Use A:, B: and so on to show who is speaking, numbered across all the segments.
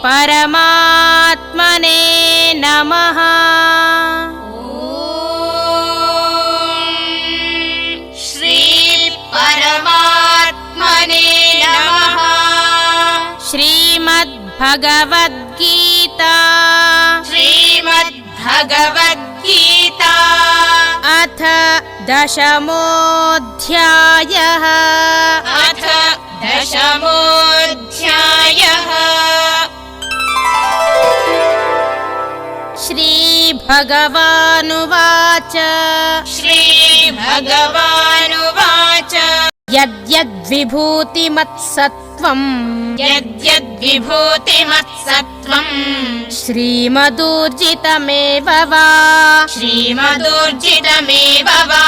A: परमात्मने नमः।
B: श्री परमात्मने नमः।
A: श्रीमद्भगवद्गीता
B: श्रीमद्भगवद्गीता
A: अथ दशमोऽध्यायः।
B: अथ दशमोऽध्यायः।
A: श्रीभगवानुवाच
B: श्रीभगवानुवाच
A: यद्यद्विभूतिमत्सत्त्वम्
B: यद्यद्विभूतिमत्सत्त्वम्
A: श्रीमदूर्जितमेव वा
B: श्रीमदूर्जितमेव वा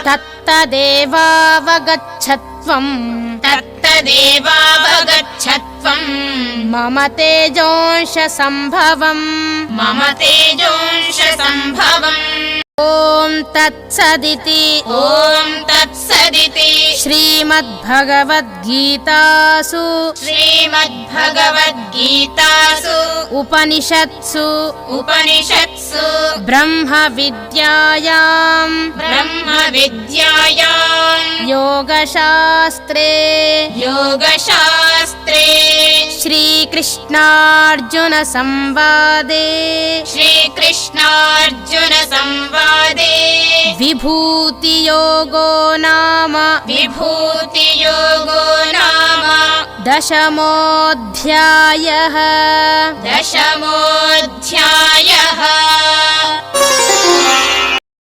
A: तत्तदेवावगच्छत्वम्
B: तत्तदेवावगच्छत्वम्
A: मम तेजोंशसम्भवम्
B: मम तेजोंशसम्भवम्।
A: ॐ तत्सदिति
B: ॐ तत्सदिति
A: श्रीमद्भगवद्गीतासु
B: श्रीमद्भगवद्गीतासु
A: उपनिषत्सु
B: ब्रह्मविद्यायां
A: योगशास्त्रे श्रीकृष्णार्जुनसंवादे विभूतियोगो नाम दशमोऽध्यायः।